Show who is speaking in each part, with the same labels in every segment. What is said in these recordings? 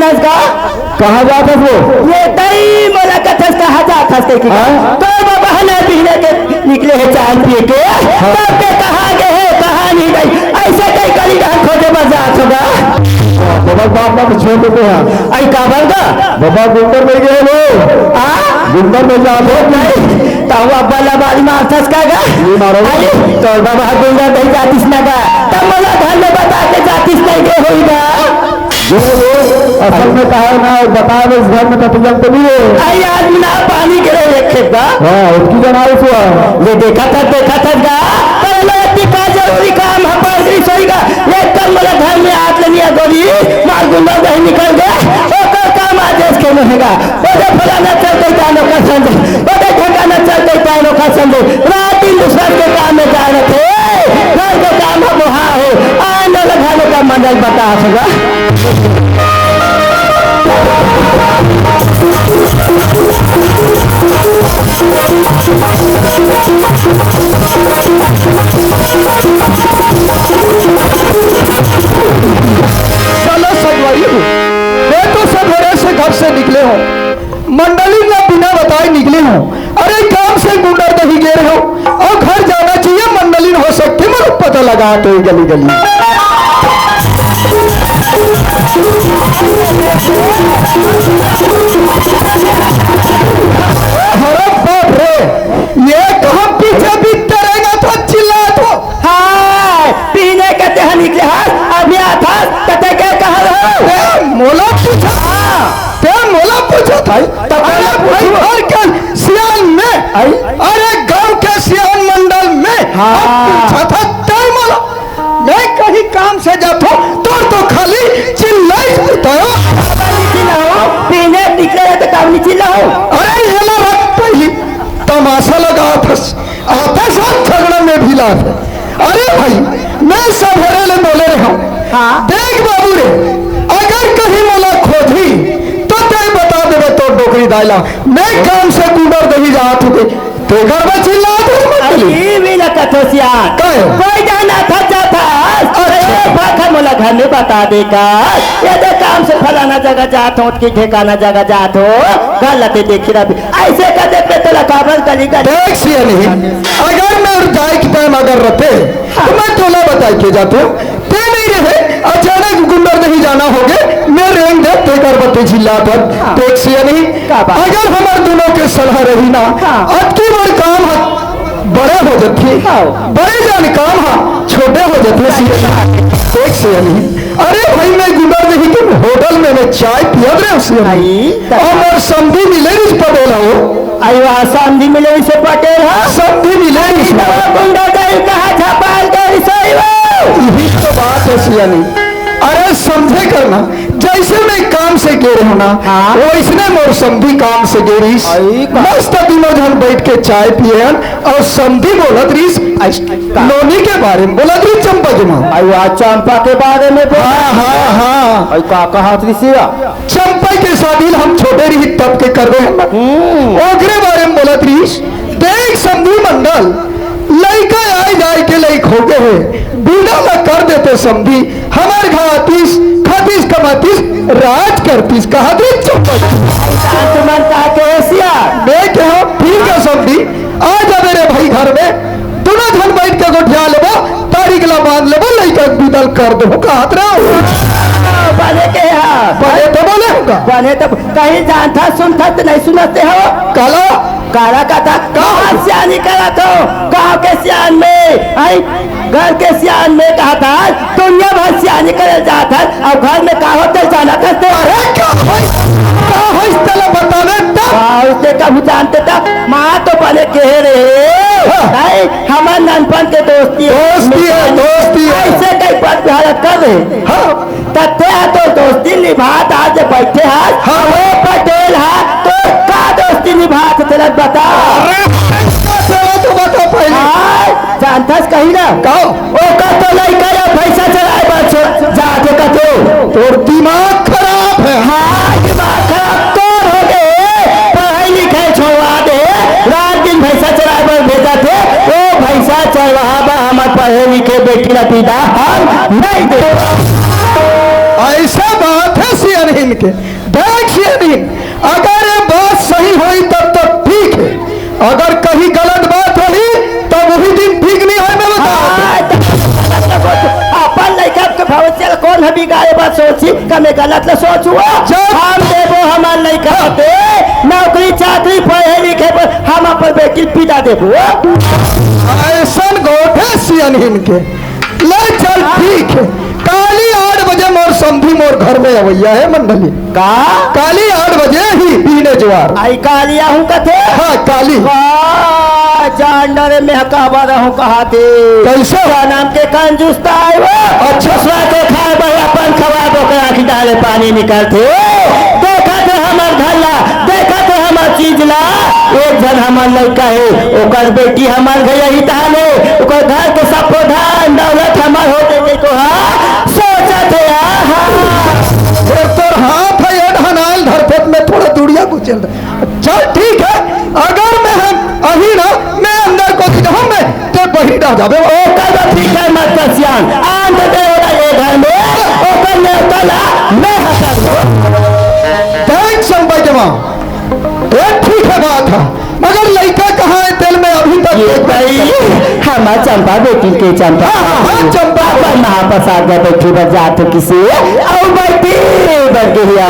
Speaker 1: जाथस का
Speaker 2: कहाँ जाता वो
Speaker 1: ये तई मोला कथस कहाँ जाथस के की तो बहने पीने के निकले है चाय पी के तब के कहाँ गए है कहाँ नहीं गई ऐसे कई कली डाल खोजे बजात होगा
Speaker 2: बाबा बाप बाप छोड़ देते हैं
Speaker 1: आई काबर का
Speaker 2: बाबा गुंडर में गए वो गुंडर में जाते
Speaker 1: नहीं तो अब्बा वाली मारथस का गा
Speaker 2: मारो
Speaker 1: तो बाबा गुंडर नहीं जातिस ना गा तब मोला घर में बता के जातिस नहीं के होईगा
Speaker 2: जो असल में कहा ना बता दे इस घर में तत्जल तो नहीं है
Speaker 1: आई आदमी ना पानी गिरे एक खेत का
Speaker 2: हाँ उसकी जनाइश हुआ
Speaker 1: ये देखा था गा पहले का जरूरी काम है पर गई सोईगा एक कल मेरे घर में आग लिया गोली मार गुंडा नहीं निकल गया ओकर काम आज इसके में हैगा ओदे फलाना चलते जानो का संजय ओदे ठिकाना चलते जानो का संजय रात दिन दूसरे के काम में जा रहे थे घर के काम है वहाँ हो आने लगाने का मंडल बता होगा
Speaker 2: चलो सजवाई मैं तो सवेरे से घर से निकले हो मंडली में बिना बताए निकले हो अरे काम से गुंडर दही गए हो और घर जाना चाहिए मंडली हो सकती मैं पता लगा तो गली गली अरे बाप रे ये कहाँ पीछे बीतते रहेगा तो चिल्ला तो
Speaker 1: हाँ पीने के तेह निकले हाथ अभी आता कते के कहा रहो
Speaker 2: मोला पूछा ते मोला पूछा था अरे भाई घर के सियान में अरे गांव के सियान मंडल में पूछा था ते मोला मैं कहीं काम से जाता तो खाली चिल्लाई बताओ
Speaker 1: पीने निकले तो काम नहीं चिल्लाओ
Speaker 2: अरे ये ला रख पहली तमाशा लगा आता साथ झगड़ा में भी लाभ अरे भाई मैं सवेरे ले बोले रहा हूँ देख बाबू रे अगर कहीं मोला खोजी तो ते बता देवे तो डोकरी दाइला मैं काम से गुंडर दही जात हूँ ते घर में चिल्ला
Speaker 1: ये भी ना कथोसिया कोई जाना था जाता अरे भाखा मोला घर में बता देगा ये दे काम से फलाना जगह जात हो कि ठिकाना जगह जात हो गलत देखी रही ऐसे कर दे पे तो लकाबल गली का
Speaker 2: देख सिया नहीं अगर मैं जाए की टाइम अगर रहते तो मैं टोला बता के जाते ते नहीं रहे अचानक गुंडर नहीं जाना होगे मैं रेंग दे ते कर बते झिल्ला पर देख सिया नहीं अगर हमारे दोनों के सलाह रही ना अब की बड़ काम है बड़े हो जाते बड़े जान काम है छोटे हो जाते सिया देख सिया नहीं अरे भाई मैं गुंडर नहीं कि होटल में मैं चाय पिया रहे सिया नहीं और समझी मिले इस पटेल हो
Speaker 1: आई वहाँ समझी मिले इसे पटेल है
Speaker 2: समझी मिले इस
Speaker 1: गुंडा दही कहा था पाल कर सही
Speaker 2: यही तो बात है सिया नहीं अरे समझे करना जैसे मैं काम से गे रहा ना वैसने मोर समझी काम से गे रही मस्त दिनों जन बैठ के चाय पिए और समझी बोलत रही लोनी के बारे में बोलत रही चंपा के माँ
Speaker 1: चंपा के बारे में
Speaker 2: हाँ
Speaker 1: कहा
Speaker 2: चंपा के शादी हम छोटे रही तब के कर रहे ओकरे बारे में बोलत रही देख समझी मंडल लड़का आए जाए के लड़क हो गए है बिना न कर देते समझी हमारे खातीस खातीस कमातीस राज करतीस कहा दे मैं क्या ठीक है समझी आ जा मेरे भाई घर में दोनों धन बैठ के गोठिया लेबो तारीख ला बांध लेबो लड़का विदल कर दो कहत रहो
Speaker 1: बने के
Speaker 2: बने तो बोले होगा
Speaker 1: बने तो कहीं जानता सुनता तो नहीं सुनते हो
Speaker 2: काला
Speaker 1: काला का था कहाँ सियानी करा तो गाँव के सियान में आई घर के सियान में कहा था दुनिया भर सियानी करे जाता और घर में कहा होते जाना था उसने कभी जानते था माँ तो बने कह रहे हमारे ननपन के दोस्ती
Speaker 2: है
Speaker 1: ऐसे कई पद भारत कर रहे तथ्य तो दोस्ती निभात आज बैठे हाथ वो पटेल है तो का दोस्ती निभात तेरा बता
Speaker 2: तो बता पहले
Speaker 1: जानता कहीं ना ओ का तो लड़का या पैसा चलाए बच्चों जाते का तो
Speaker 2: दिमाग खराब है
Speaker 1: दिमाग खराब तो हो गए पढ़ाई लिखाई छोड़वा दे रात दिन पैसा चलाए पर भेजा थे वो पैसा चढ़वा हमारे पढ़े लिखे बेटी ना पिता हम नहीं दे
Speaker 2: ऐसा बात है सियान के। देखिए नहीं, अगर ये बात सही हुई तब तो ठीक है, अगर कहीं गलत बात हुई तब वही दिन ठीक नहीं है। मैं बता
Speaker 1: अपन लड़का के भविष्य कौन है बिगाड़े बात सोची कमे गलत ल सोचू हम देबो हमार लड़का पे नौकरी चाकरी पढ़े लिखे पर हम अपन बेटी पिता देबो
Speaker 2: ऐसा गोठे सियन इनके ले चल ठीक है। काली 8 बजे मोर समझी मोर घर में अवैया है मंडली
Speaker 1: का
Speaker 2: काली 8 बजे ही पीने ज्वार
Speaker 1: आई कालिया हूँ कथे
Speaker 2: हाँ काली
Speaker 1: जानडर में हकाबा रहूं कहा थे
Speaker 2: कैसे
Speaker 1: क्या नाम के कंजूसता है वो अच्छा स्वाद खाए भाई अपन खवा दो के आँखी डाले पानी निकलते देखा थे हमार धल्ला देखा थे हमार चीज ला एक जन हमार लड़का है ओकर बेटी हमार गया ही ताने ओकर घर के सब धान दौलत हमार हो गए को हाँ सोचा थे
Speaker 2: तो हाथ है ये ढनाल धरपत में थोड़ा दूरिया कुचल चल ठीक है। अगर मैं हम अभी ना मैं अंदर को दिखाऊं मैं तो बही डा जाबे
Speaker 1: ओ कल ठीक है मत कसियान आंध दे ओला ये घर में ओकर ने तला मैं हसन
Speaker 2: देख संभाई जमा ये ठीक है बात है, मगर लड़का कहाँ है तेल में अभी तक
Speaker 1: ये भाई हमार चंपा बेटी के चंपा
Speaker 2: हाँ, चंपा।
Speaker 1: पर महाप्रसाद में बैठी बजात किसी और बैठी बन के हिया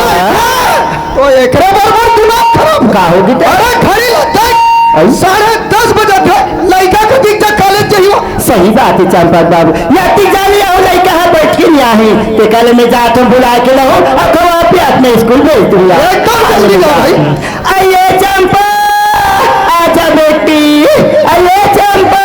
Speaker 2: तो एक बराबर दिमाग खराब
Speaker 1: का होगी तो
Speaker 2: अरे खड़ी लग जाए 10:30 बजे थे लड़का का दीक्षा कॉलेज चाहिए।
Speaker 1: सही बात है चंपा बाबू या ती जानी आओ लड़का है बैठ के नहीं आई ते कल में जात हम बुला के लाओ और कब आप अपने स्कूल भेज दूंगा
Speaker 2: एकदम जल्दी जाओ भाई।
Speaker 1: आइए चंपा आजा बेटी आइए चंपा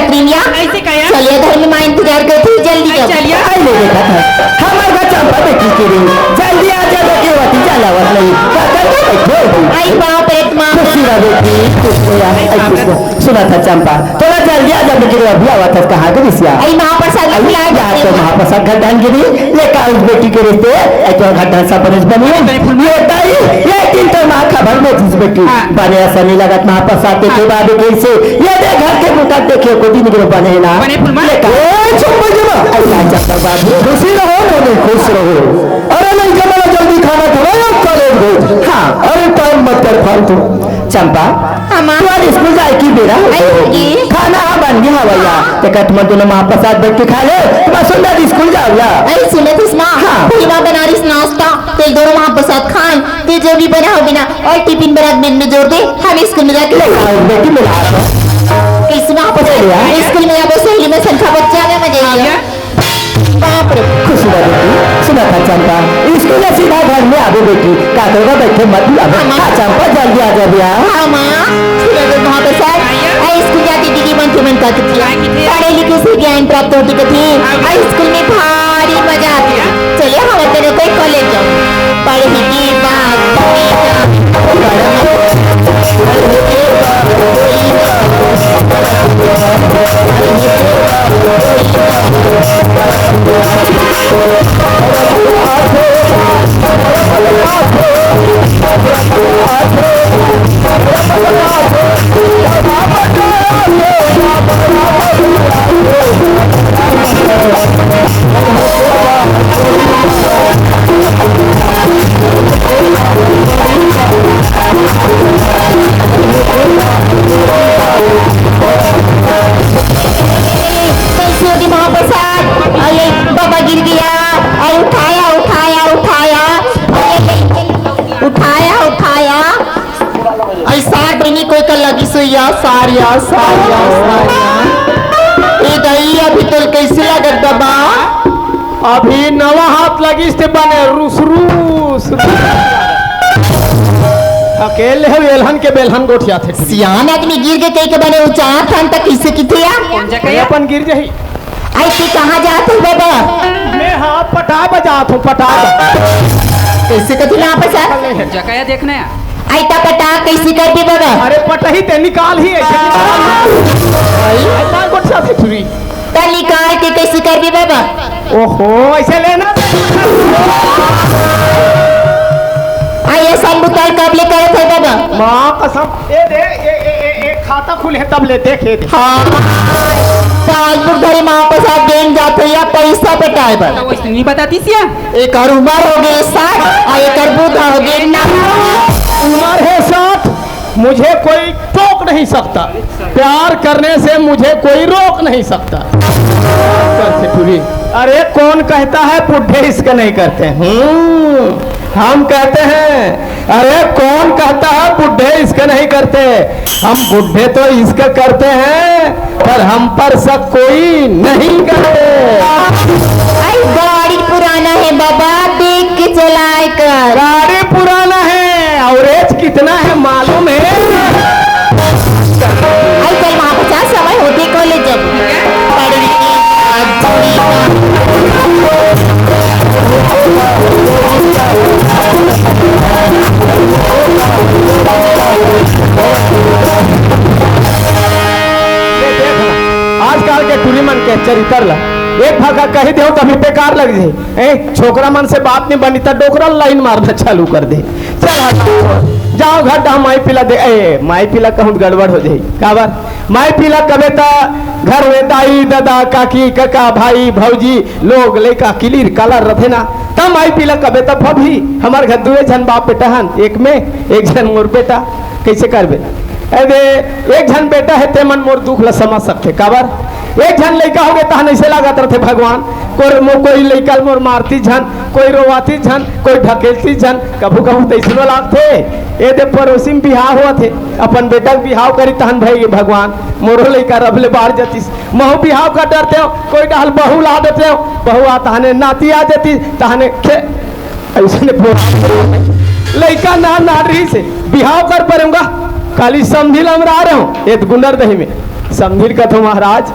Speaker 1: चलिए घर में माँ इंतजार करती जल्दी चलिए हमारे घर चंपा बेटी के लिए जल्दी आ जा बेटी वती चला वत नहीं आई बाप रे मां बेटी सुना था चंपा थोड़ा जल्दी आ जा बेटी अभी आवा था कहां के रिसिया आई महाप्रसाद बुलाया जा तो महाप्रसाद घटन गिरी लेका उस बेटी के रिश्ते तो घटन सा परस बनी ये ताई ये दिन तो मां खबर में जिस बेटी बने ऐसा नहीं लगत महाप्रसाद के बाद कैसे ये दे घर के मुताबिक देखिए को दिन के बने ना
Speaker 2: खुशी रहो ना खुश रहो। अरे नहीं जमा जल्दी खाना खिलाओ कॉलेज भेज।
Speaker 1: हाँ
Speaker 2: अरे टाइम मत कर फालतू।
Speaker 1: चंपा तुम्हारे स्कूल जाए की बेरा खाना बन गया भैया ते कट मत दोनों महाप्रसाद बैठ के खा ले बस सुंदर स्कूल जाओ या
Speaker 3: अरे सुने तो इसमा पूरा बनारस नाश्ता ते दोनों महाप्रसाद खान ते जो भी बना हो बिना और टिफिन बना में जोड़ दे हम स्कूल में जाके
Speaker 1: ले आओ बेटी मिला
Speaker 3: इस महाप्रसाद स्कूल में अब सही में संख्या बच्चा में मजे आया
Speaker 1: बाप रे खुशी ना बेटी सुना था चंपा स्कूल से सीधा घर में आवे बेटी काका का बैठे मत हाँ चंपा जल्दी आ जा भैया
Speaker 3: हाँ माँ सुने तो महाप्रसाद आई स्कूल जाती दीदी मन के मन करती थी पढ़े लिखे से ज्ञान प्राप्त होती थी आई स्कूल में भारी मजा आती है। चलिए हम तेरे कोई कॉलेज जाओ पढ़ने की बाबा गिर गया और उठाया उठाया उठाया उठाया उठाया ऐसा बनी कोई का लगी सोया सारिया सारिया सारिया ए दही अभी तो कैसे लगत बाबा
Speaker 1: अभी नवा हाथ लगी से बने रूस रूस अकेले हो एलहन के बेलहन गोठिया थे
Speaker 3: सियान आदमी गिर के कई के बने ऊंचा थान तक किसे किथे या
Speaker 1: अपन गिर जाही
Speaker 3: ऐसे कहाँ जात हो बाबा
Speaker 1: मैं हाँ पटा बजात हूँ पटा
Speaker 3: कैसे कथी ना पैसा
Speaker 4: जकाया देखना है
Speaker 3: आइता पटा कैसे कर दी बाबा
Speaker 1: अरे पटही ते निकाल ही ऐसे निकाल गोठिया थे छुरी
Speaker 3: ता निकाल के कैसे कर दी बाबा
Speaker 1: ओहो ऐसे लेना
Speaker 3: आइए संबुतर कब ले करे थे बाबा
Speaker 1: माँ कसम ए दे एक खाता खुले तब ले देखे
Speaker 3: हाँ कानपुर धरी माँ के साथ बैंक जाते या पैसा पटाए
Speaker 4: तो
Speaker 3: बर
Speaker 4: वैसे नहीं बताती सिया
Speaker 3: एक और उम्र हो गई 60 और एक और बूढ़ा हो गई 90
Speaker 1: उम्र है 60 मुझे कोई टोक नहीं सकता प्यार करने से मुझे कोई रोक नहीं सकता अरे कौन कहता है बुढ़े इसका नहीं करते हम कहते हैं अरे कौन कहता है बुढ़े इसका नहीं करते हम बुढ़े तो इसका करते हैं पर हम पर शक कोई नहीं करते
Speaker 3: आई गाड़ी पुराना है बाबा देख के चलाए कर
Speaker 1: गाड़ी पुराना है एवरेज कितना है मालूम है
Speaker 3: आई कल वहाँ 50 समय होते कॉलेज जब पढ़ी
Speaker 1: आजकल के टूरी मन के चरित्र ला एक भागा कही दे तभी बेकार लग जाए छोकरा मन से बात नहीं बनी तो डोकरा लाइन मारना चालू कर दे चल हट जाओ घाटा माई पिला दे माई पिला कहूँ गड़बड़ हो जाए काबर माई पिला कबे ता घर में दाई दादा काकी काका भाई भौजी लोग लेका किलीर कलर रथे ना तब माई पिला कबे ता भभी हमार घर दुए जन बाप बेटा हन एक में एक जन मोर बेटा कैसे करबे अरे एक जन बेटा है ते मन मोर दुख ला समझ सकते काबर एक जन लड़का हो गए तहन ऐसे लागत रहे भगवान कोई लड़का मोर मारती झन कोई रोवाती झन कोई ढकेलती झन कभू कभू तैसनो लागते ए दे पड़ोसी में बिहाव हुआ थे अपन बेटा के बिहाव करी तहन भाई भगवान मोरो लड़का रबले बाढ़ जातीस महू बिहाव का डरते हो कोई डाल बहू ला देते हो बहू आ तहने नाती आ जाती तहने ऐसे लड़का ना रही से बिहाव कर पड़ूंगा काली समझिल हम रहा हूँ एक गुंडर दही में समझिल का तो महाराज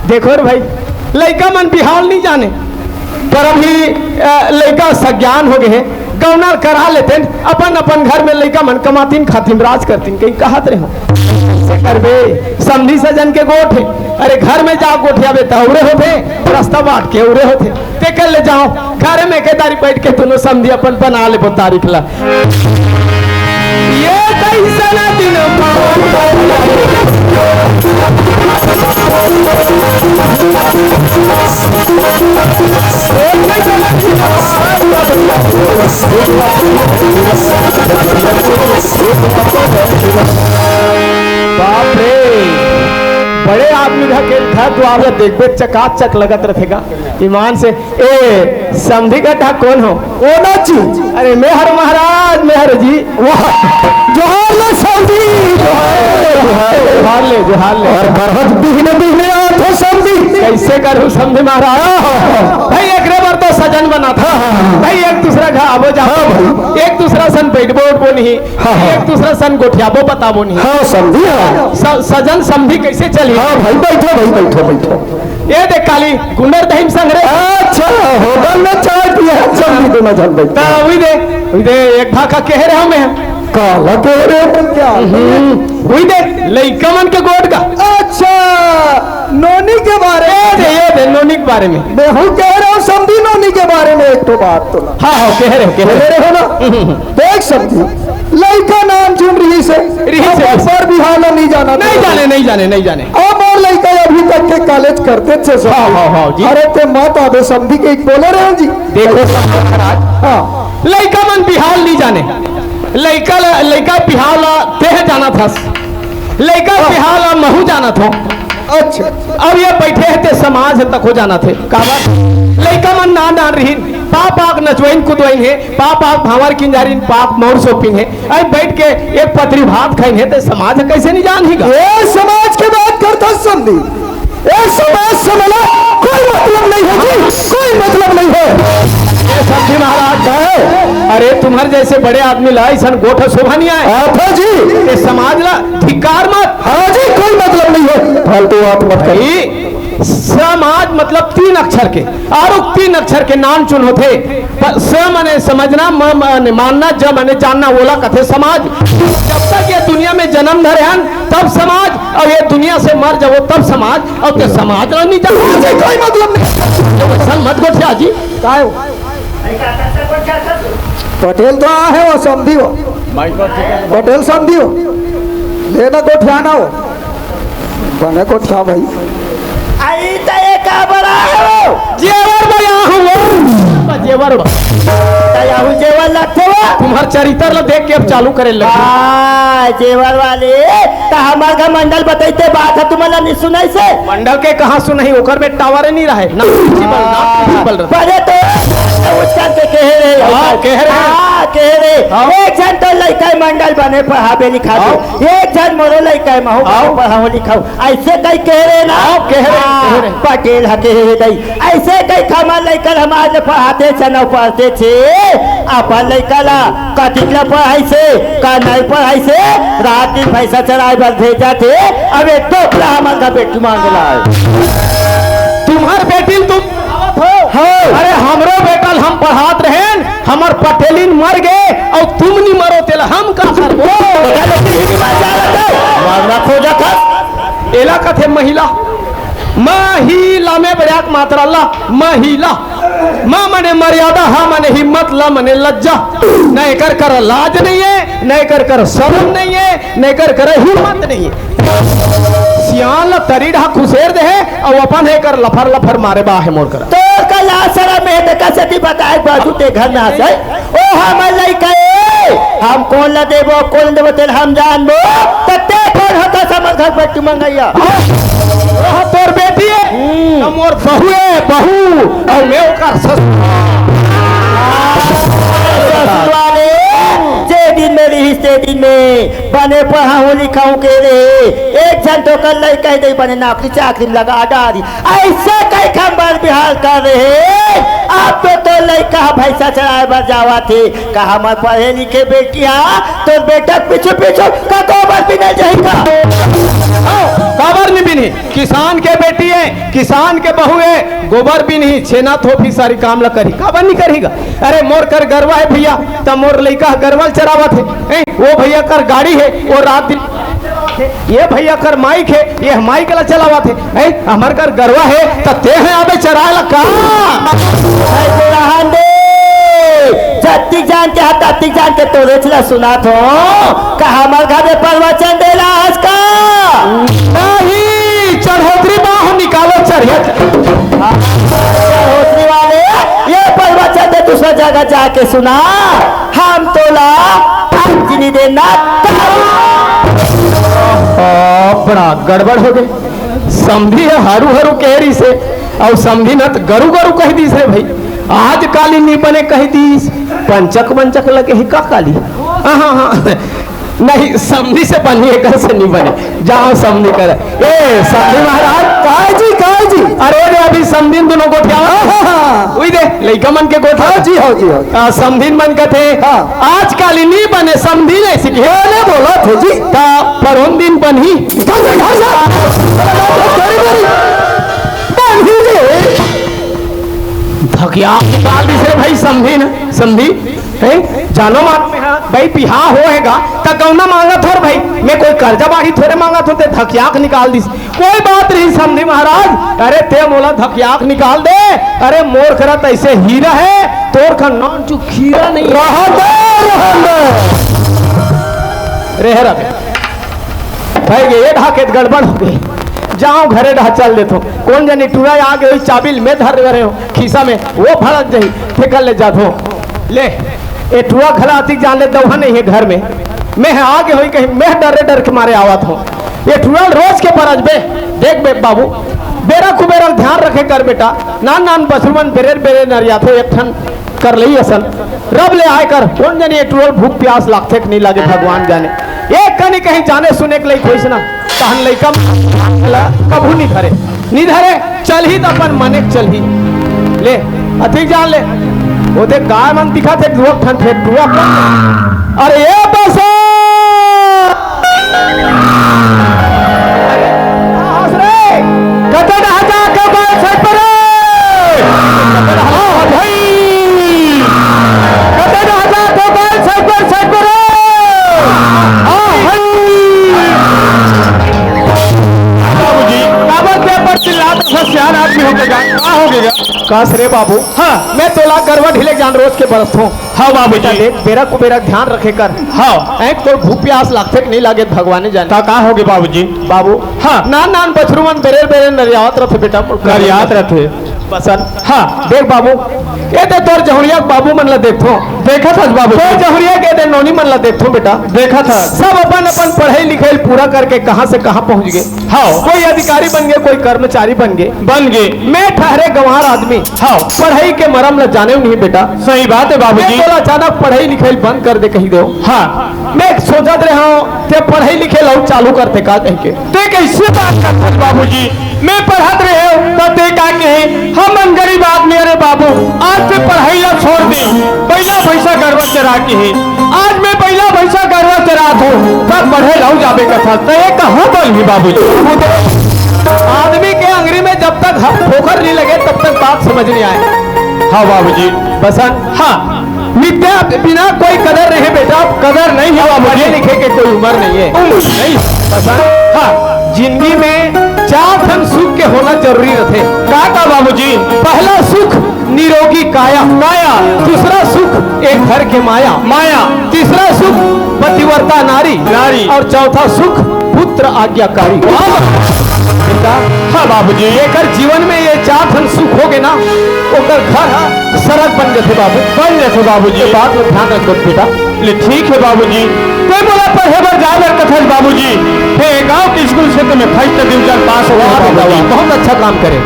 Speaker 1: देखो रे भाई लड़का मन बिहार नहीं जाने पर अभी लड़का सज्ञान हो गए हैं गौना करा लेते अपन अपन घर में लड़का मन कमातीन खातीन राज करतीन कहीं कहत रहे करबे समझी सजन के गोठ है अरे घर में जाओ गोठिया बेटा उरे होते रास्ता बांट के उरे होते ते कर ले जाओ घर में के तारीख बैठ के दोनों समझी अपन बना ले तारीख ला ये कैसा दिन बाप रे बड़े आदमी के घर द्वार देखबे चकाचक लगत रहेगा ईमान से ए समझी गड्ढा कौन हो ओ नाची अरे मेहर महाराज मेहर जी जोहार ले समझी जोहार ले और बरहत बिहने बिहने आते समझी कैसे करूं समझी महाराज भाई एक रेबर तो सजन बना था भाई एक दूसरा घर आबो जाओ एक दूसरा सन बैठबो उठबो नहीं एक दूसरा सन गोठियाबो बताबो नहीं हाँ समझी सजन समझी कैसे चली हाँ भाई बैठो ये देख काली गुंडर दहीम संग रे अच्छा होटल में चाय पिया समझी तो ना चल बैठा वही दे एक भाका कह रहे हमें काला कह रहे क्या वही दे लइका मन के गोट का अच्छा नोनी के बारे में ये दे नोनी के बारे में मैं हूँ कह रहा हूँ समझी नोनी के बारे में एक तो बात तो हाँ कह रहे हो ना देख समझी लड़का नाम चुन रही से पर बिहार नहीं जाना नहीं जाने अब और लड़का अभी तक के कॉलेज करते थे जी अरे ते मत आदे समझी के बोले रहे जी देखो हाँ लड़का मन बिहार नहीं जाने लड़का बिहार तेह जाना था लड़का बिहार महू जाना था अच्छा अब ये बैठे हैं ते समाज तक हो जाना थे काबर लड़का मन ना रही पाप आग नचवाइन कुदवाइन है पाप आग भावर किंजारिन पाप मोर सोपिन है अब बैठ के एक पत्री भात खाइन है ते समाज कैसे नहीं जान ही ये समाज के बात करता समझी ये समाज से मिला कोई मतलब नहीं है जी कोई मतलब नहीं है
Speaker 5: तुम्हारे जैसे बड़े आदमी ला ऐसा गोठ शोभा नहीं आए
Speaker 2: आथा जी।
Speaker 5: ये समाज ला धिक्कार मत।
Speaker 2: हाँ जी, कोई मतलब नहीं है, फालतू बात मत करिए।
Speaker 5: भाई समाज मतलब 3 अक्षर के और 3 अक्षर के नाम चुन होते। स माने समझना, म माने मानना, ज माने जानना, बोला कथे समाज। जब तक ये दुनिया में जन्म धरे हैं तब समाज, और ये दुनिया से मर जाओ तब समाज, और ते समाज ला नहीं
Speaker 2: हाँ जी,
Speaker 5: जाओ
Speaker 2: कोई मतलब नहीं।
Speaker 5: सन मत गोठिया जी।
Speaker 2: काय हो? पटेल तो आ है, वो समझी हो, पटेल समझी हो, लेना गोठियाना हो, बने गोठिया भाई।
Speaker 1: आई तो एक बड़ा है वो
Speaker 5: जेवर बया हूँ जेवर
Speaker 1: याहू जेवर लगते हुआ
Speaker 5: तुम्हार चरित्र ला देख के अब चालू करे लगे।
Speaker 1: जेवर वाले तो हमार का मंडल बताइते बात है तुम्हारा नहीं सुनाई से
Speaker 5: मंडल के कहा सुनाई, ओकर में टावर नहीं रहे ना प्रिंसिपल ना प्रिंसिपल रहे।
Speaker 1: पहले तो उसका के कह रहे
Speaker 5: हाँ, कह रहे।
Speaker 1: हाँ, कह रहे
Speaker 5: हाँ।
Speaker 1: एक जन तो लइका मंडल बने पढ़ाबे लिखा दो, एक जन मोरो लइका महू
Speaker 5: हाँ।
Speaker 1: पढ़ाओ लिखाओ, ऐसे कई कह रहे ना
Speaker 5: हाँ, कह रहे,
Speaker 1: हाँ,
Speaker 5: कह रहे।
Speaker 1: पटेल हा कह रहे दई ऐसे कई खमा लइका हमारे पढ़ाते थे न पढ़ते थे अपन लइका ला कटिकला पढ़ाई से का नहीं पढ़ाई से रात दिन पैसा चढ़ाए बल भेजा थे अब एक टोकरा हमारे का बेटी मांगला
Speaker 5: तुम्हार बेटी तुम अरे हमरो बेटल हम पढ़ात रहे, हमर पटेलिन मर गए और तुम नहीं मरो तेला हम का करबो।
Speaker 1: मांगना खोजा था
Speaker 5: एला कथे महिला, महिला में बड़ाक मात्रा ला महिला, माँ मने मर्यादा, हा मने हिम्मत, ला मने लज्जा। नहीं कर लाज नहीं है, नहीं कर शर्म नहीं है, नहीं कर हिम्मत नहीं है। सियान ला तरी ढा खुशेर दे है और अपन है कर लफर लफर मारे बा है मोर कर।
Speaker 1: तो कल आसरा में देखा सती बताए बाजू ते घर में आसे ओ हम लइका हम कौन ला देबो कौन देबो तेल हम जानबो तते कौन होता समझ घर पर तू मंगैया
Speaker 5: वह तोर बेटी है तो मोर बहू है, बहू और मैं ओकर
Speaker 1: ससुर वाले जे दिन में रही से दिन में बने पढ़ाऊं लिखाऊं के रे एक जन तो कल लइका दे बने नौकरी चाकरी लगा डाली ऐसे कई खंबर बिहार कर रहे आप तो लइका भैंसा चढ़ाए बर जावा थे कहा मैं पढ़े लिखे बेटिया तो बेटा पीछे पीछे का गोबर भी नहीं जाएगा
Speaker 5: काबर नहीं बिनी, किसान के बेटी है, किसान के बहू है, गोबर भी नहीं छेना थोपी सारी काम ला करी, काबर नहीं करेगा। अरे मोर कर गरवा है भैया, तब मोर लइका गरवल चरावत है, वो भैया कर गाड़ी है, वो रात दिन ये भैया कर माइक है, ये माइक ला चलावत है, हमार कर गरवा है तो ते है आबे चराए ला का
Speaker 1: जत्ती जान के तत्ती जान के तो रेचला सुना तो कहा हमार घर में प्रवचन देला आज का
Speaker 5: नहीं चढ़ोतरी बाहु निकालो चढ़िया
Speaker 1: होतरी वाले ये प्रवचन दे दूसरा जगह जाके सुना हम तोला जिनी देना
Speaker 5: बड़ा गड़बड़ हो गई। समझी है हरू हरू कहरी से और समझी न तो गरु गरु कह दी से भाई आज काली नहीं बने कह दी पंचक पंचक लगे ही का काली। हाँ हाँ नहीं समझी से बनी कर से नहीं बने जाओ समझी कर ए समझी महाराज काय जी अरे रे अभी समझी दोनों गोठिया वही दे लइका मन के गोठा
Speaker 2: जी हो जी हो।
Speaker 5: समझी मन का थे आज काली नहीं बने समझी नहीं सीखे बोला थे जी का परोन दिन बनी धकिया निकाल दी से भाई समझी ना समझी है जानो मात में भाई बिहा होएगा तो कौना मांगा थोर भाई मैं कोई कर्जा बाड़ी थोड़े मांगा तो धकियाक निकाल दी कोई बात नहीं समझी महाराज। अरे ते बोला धकियाक निकाल दे, अरे मोर करत ऐसे हीरा है तोर का नाम चू खीरा नहीं रह भाई ये ढाके गड़बड़ हो गई जाओ घरे ढा चल देतो कौन जानी टूरा आ गए चाबिल में धर रहे हो खीसा में वो भड़क जाई ठेकर ले जातो ले ए टूरा खलाती जान ले दवा नहीं है घर में मैं आगे हुई कहीं मैं डर के मारे आवत हूँ ये टूरा रोज के परज बे देख बे बाबू बेरा कुबेरा ध्यान रखे कर बेटा नान नान बसुमन बेरे नरिया थे एक ठन कर ली असन रब ले आए कर कौन जानी टूरल भूख प्यास लागते नहीं लगे भगवान जाने एक कहीं कहीं जाने सुने के लिए खोई ना कहन लइका कभू नहीं धरे चल ही तो अपन मने चल ही ले अति जान ले वो देख गाय मन दिखा थे दुआ ठन थे दुआ अरे ये बस हंस रे कतन हटा के बाल सेट पर हां भाई कतन हटा के बाल सेट पर हां भाई बाबूजी काबर पे पर चिल्लाता सस्यान आदमी हो गया का हो गया काश रे बाबू हाँ मैं तोला गरवा ढीले जान रोज के बरस हूँ हाँ बाबू देख बेरा को बेरा ध्यान रखे कर हाँ एक तो भूख प्यास लागते नहीं लागे भगवान जाने का होगे बाबूजी बाबू हाँ नान नान बछरुमन बेरे बेरे नरियावत रथे बेटा नरियात रथे बसन हाँ देख बाबू ये दे तोर जहुरिया बाबू मन ला देखो देखा था बाबू तो जहुरिया के दे नोनी मन ला देखो बेटा देखा था सब अपन अपन पढ़ाई लिखाई पूरा करके कहां से कहां पहुंच गए हाँ कोई अधिकारी बन गए कोई कर्मचारी बन गए मैं ठहरे गंवार आदमी हाँ पढ़ाई के मरम ला जाने नहीं बेटा सही बात है बाबूजी अचानक पढ़ाई लिखाई बंद कर दे कही दो हाँ मैं सोचत रहे हूँ ते पढ़ाई लिखे लो चालू करते का कह के ते कैसे बात करते बाबूजी मैं पढ़त रहे हो तो ते का कहे हम गरीब आदमी अरे बाबू आज से पढ़ाई ला छोड़ दे पहला पैसा गरबा चरा के है आज मैं पहला पैसा गरबा चरा हूँ तब पढ़े लाऊ जाबे कथा तो ये कहाँ बोल ही बाबूजी आदमी के अंगरी में जब तक ठोकर नहीं लगे तब तक बात समझ नहीं आए हाँ बाबूजी बसन हाँ विद्या बिना कोई कदर नहीं बेटा कदर नहीं है पढ़े लिखे के कोई उम्र नहीं है नहीं बसन हाँ जिंदगी में चार धन सुख के होना जरूरी रहते का बाबूजी पहला सुख निरोगी काया माया दूसरा सुख एक घर के माया माया तीसरा सुख पतिव्रता नारी नारी और चौथा सुख पुत्र आज्ञाकारी हाँ बाबूजी एकर जीवन में ये चार धन सुख हो गए ना ओकर घर सड़क बन जाते बाबू बन जाते बाबूजी बात में ध्यान रखो बेटा ले ठीक है बाबूजी कोई बोला पढ़े बर जाए कथा बाबूजी गांव के स्कूल से तुम्हें फर्स्ट डिवीजन पास हुआ बहुत अच्छा काम करे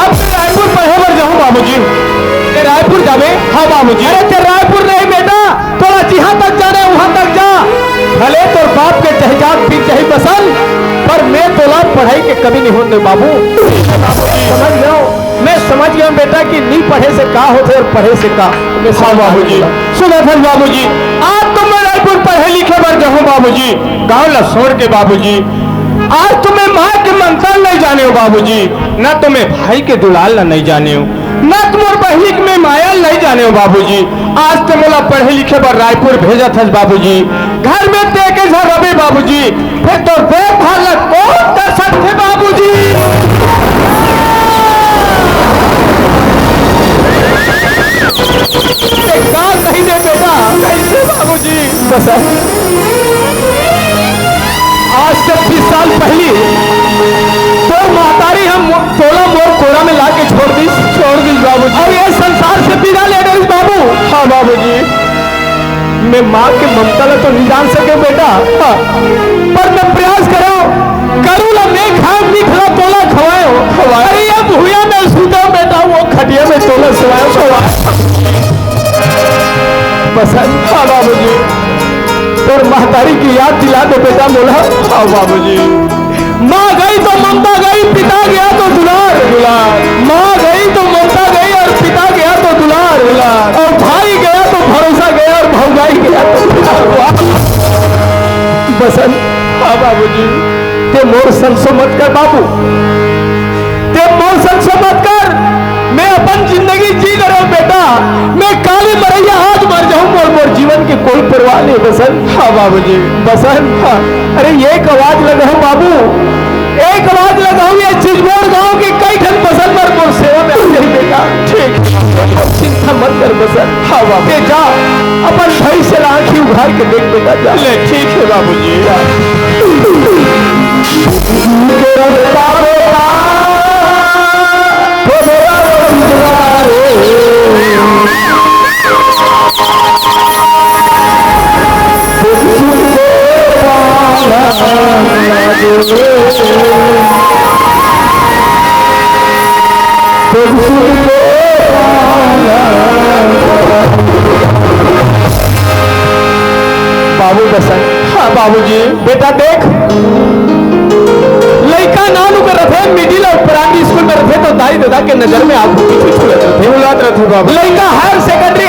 Speaker 5: अब रायपुर पढ़े बर जाऊँ बाबूजी रायपुर जावे हाँ बाबूजी अरे रायपुर नहीं बेटा थोड़ा जहाँ तक जाने वहाँ तक जा भले तो बाप के जहजात भी चाहे पसंद पर मैं तोला पढ़ाई के कभी नहीं होने बाबू समझ गया मैं समझ गया बेटा कि नहीं पढ़े से का होते और पढ़े से का हाँ बाबूजी सुनो फिर बाबूजी आज तो मैं रायपुर पढ़े लिखे बर जाऊँ बाबूजी गाँव ला छोड़ के बाबूजी आज तुम्हें माँ के मंत्र नहीं जाने हो बाबूजी न तुम्हें भाई के दुलाल नहीं जाने हो न तुम्हारे बहिक में माया नहीं जाने हो बाबूजी आज तो मोला पढ़े लिखे पर रायपुर भेजा था बाबूजी घर में देखे जा रवि बाबूजी फिर तो देखभाल कौन कर सकते बाबूजी गाल नहीं दे बेटा कैसे बाबूजी बस आज से 20 साल पहले तो मातारी हम तोला मोर कोरा में लाके छोड़ दी बाबूजी और ये संसार से विदा ले गई बाबू हाँ बाबूजी मैं माँ के ममता तो नहीं जान सके बेटा हाँ। पर मैं प्रयास करो करूँगा मैं खाओ नहीं खिला तोला खवाए अरे अब हुआ मैं सूता बेटा वो खटिया में तोला सुवाए बस हाँ बाबूजी और महतारी की याद दिला दो बेटा बोला हाँ बाबूजी माँ गई तो ममता गई पिता गया तो दुलार दुलार माँ गई तो ममता गई और पिता गया तो दुलार दुलार और भाई गया तो भरोसा गया और भौजाई गया तो बसंत हाँ बाबूजी ते मोर संसो मत कर बाबू ते मोर संसो मत कर मैं अपन जिंदगी जी रहा हूँ बेटा मैं काली मरैया आज मर जाऊँ और मोर जीवन की कोई परवाह नहीं बसंत हाँ बाबूजी बसंत हाँ अरे एक आवाज लगाऊं बाबू एक आवाज लगाऊं ये चिजमोड़ गांव की कई ठन पसंद पर मोर सेवा में नहीं बेटा ठीक चिंता मत कर बसंत हाँ बाबू जा अपन भाई से आंखी उघाड़ के देख बेटा जा ले ठीक है बाबूजी बाबू बसंत हाँ बाबूजी बेटा देख लड़का नानू कर रहे मिडिल और प्राइमरी स्कूल में रहे तो दाई दादा के नजर में आप लड़का हायर सेकेंडरी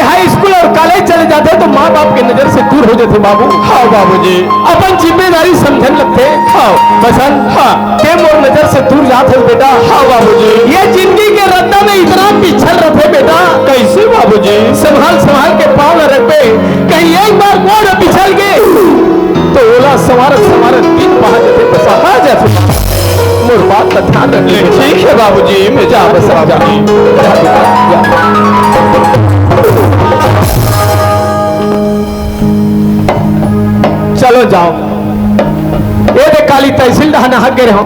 Speaker 5: पढ़े चले जाते तो माँ बाप की नजर से दूर हो जाते बाबू। हाँ बाबूजी, अपन जिम्मेदारी समझने लगते। हाँ बसंत, हाँ ते मोर नजर से दूर जाते हो बेटा। हाँ बाबूजी, ये जिंदगी के रद्दा में इतना पिछल रहे बेटा। कैसे बाबूजी? संभाल संभाल के पाँव न रख पे, कहीं एक बार मोड़ पिछल गए तो ओला समारत समारत दिन पहा जाते बसा आ जाते। मोर बात का ध्यान रख ले। ठीक है बाबूजी, मैं जा बस जा। चलो जाओ। ये काली तहसील नहा गए हो।